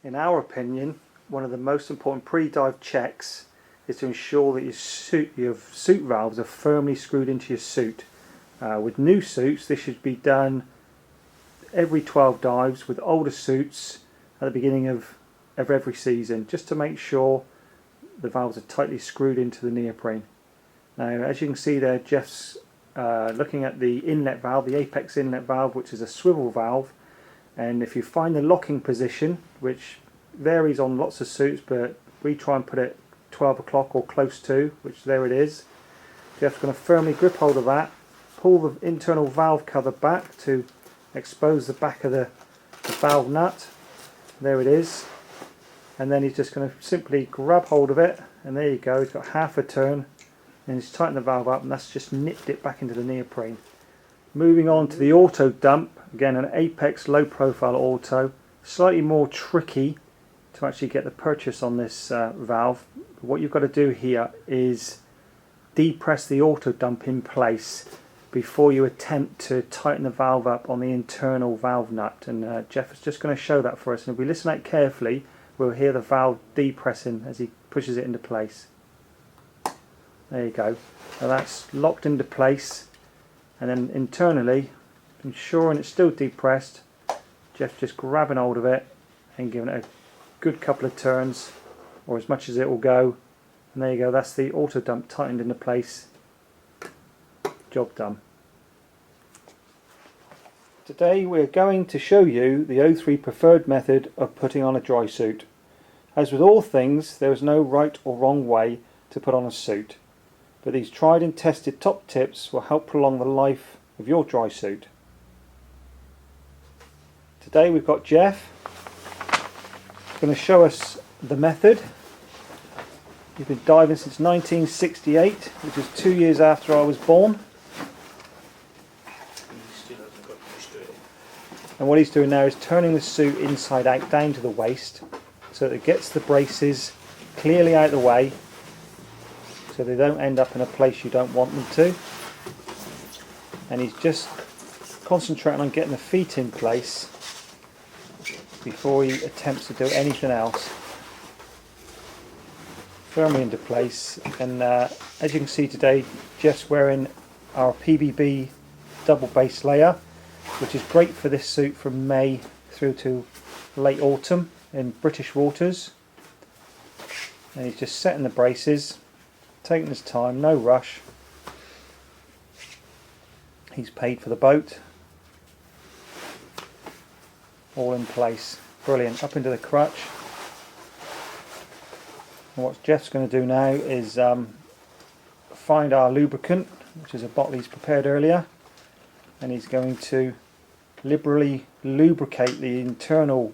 In our opinion, one of the most important pre-dive checks is to ensure that your suit valves are firmly screwed into your suit. With new suits, this should be done every 12 dives. With older suits, at the beginning of every season, just to make sure the valves are tightly screwed into the neoprene. Now, as you can see there, Jeff's looking at the inlet valve, the apex inlet valve, which is a swivel valve. And if you find the locking position, which varies on lots of suits, but we try and put it 12 o'clock or close to, which there it is. Jeff's going to firmly grip hold of that, pull the internal valve cover back to expose the back of the valve nut. There it is. And then he's just going to simply grab hold of it, and there you go, he's got half a turn, and he's tightened the valve up, and that's just nipped it back into the neoprene. Moving on to the auto dump, again an apex low profile auto, slightly more tricky to actually get the purchase on this valve. What you've got to do here is depress the auto dump in place before you attempt to tighten the valve up on the internal valve nut, and Jeff is just going to show that for us, and if we listen out carefully we'll hear the valve depressing as he pushes it into place. There you go. Now that's locked into place, and then internally, ensuring it's still depressed, Jeff's just grabbing hold of it and giving it a good couple of turns, or as much as it will go, and there you go, that's the auto dump tightened into place. Job done. Today we're going to show you the O3 preferred method of putting on a dry suit. As with all things, there is no right or wrong way to put on a suit, but these tried and tested top tips will help prolong the life of your dry suit. Today we've got Jeff going to show us the method. He's been diving since 1968, which is 2 years after I was born. And what he's doing now is turning the suit inside out down to the waist so that it gets the braces clearly out of the way so they don't end up in a place you don't want them to. And he's just concentrating on getting the feet in place before he attempts to do anything else. Firmly into place, and as you can see today, Jeff's wearing our PBB double base layer, which is great for this suit from May through to late autumn in British waters. And he's just setting the braces, taking his time, no rush. He's paid for the boat. All in place. Brilliant. Up into the crutch. And what Jeff's going to do now is find our lubricant, which is a bottle he's prepared earlier, and he's going to liberally lubricate the internal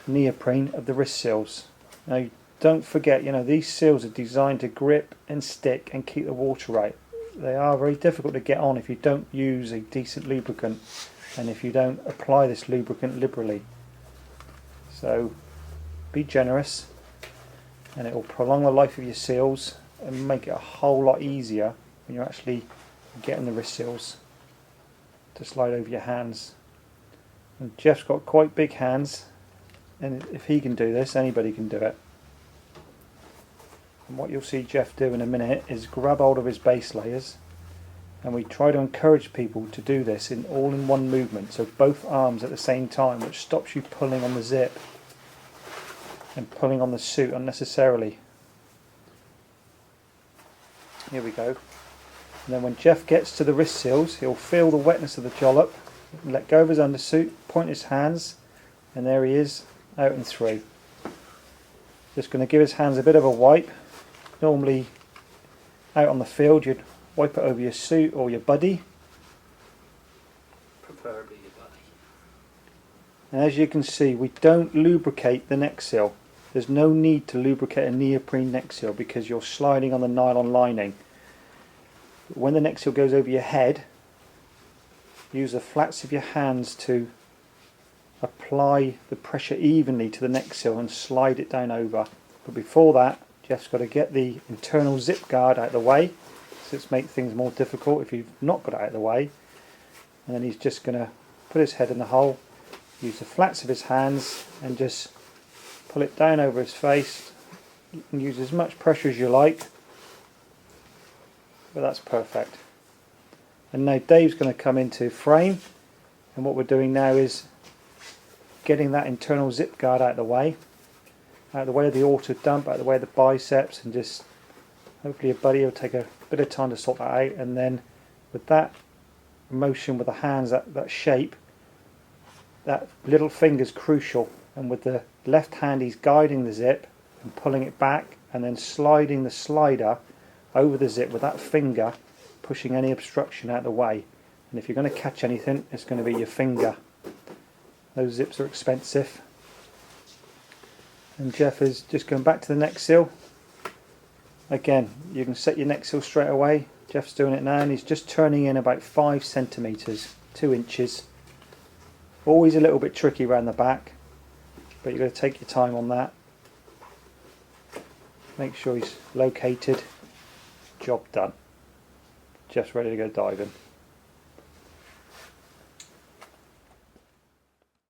neoprene of the wrist sills. Now don't forget, you know, these sills are designed to grip and stick and keep the water out. They are very difficult to get on if you don't use a decent lubricant and if you don't apply this lubricant liberally. So be generous, and it will prolong the life of your seals and make it a whole lot easier when you're actually getting the wrist seals to slide over your hands. And Jeff's got quite big hands, and if he can do this, anybody can do it. And what you'll see Jeff do in a minute is grab hold of his base layers, and we try to encourage people to do this in all in one movement, so both arms at the same time, which stops you pulling on the zip and pulling on the suit unnecessarily. Here we go. And then when Jeff gets to the wrist seals, he'll feel the wetness of the jollop, let go of his undersuit, point his hands, and there he is, out and through. Just going to give his hands a bit of a wipe. Normally out on the field you'd wipe it over your suit or your buddy. Preferably your buddy. And as you can see, we don't lubricate the neck seal. There's no need to lubricate a neoprene neck seal because you're sliding on the nylon lining. But when the neck seal goes over your head, use the flats of your hands to apply the pressure evenly to the neck seal and slide it down over. But before that, Jeff's got to get the internal zip guard out of the way, so it's make things more difficult if you've not got it out of the way. And then he's just going to put his head in the hole, use the flats of his hands and just pull it down over his face. You can use as much pressure as you like, but that's perfect. And now Dave's going to come into frame, and what we're doing now is getting that internal zip guard out of the way of the auto dump, out of the way of the biceps, and just hopefully your buddy will take a bit of time to sort that out. And then with that motion with the hands, that shape, that little finger's crucial, and with the left hand he's guiding the zip and pulling it back, and then sliding the slider over the zip with that finger, pushing any obstruction out of the way. And if you're going to catch anything, it's going to be your finger. Those zips are expensive. And Jeff is just going back to the neck seal. Again, you can set your neck seal straight away. Jeff's doing it now, and he's just turning in about 5 centimetres, 2 inches. Always a little bit tricky around the back, but you've got to take your time on that. Make sure he's located. Job done. Jeff's ready to go diving.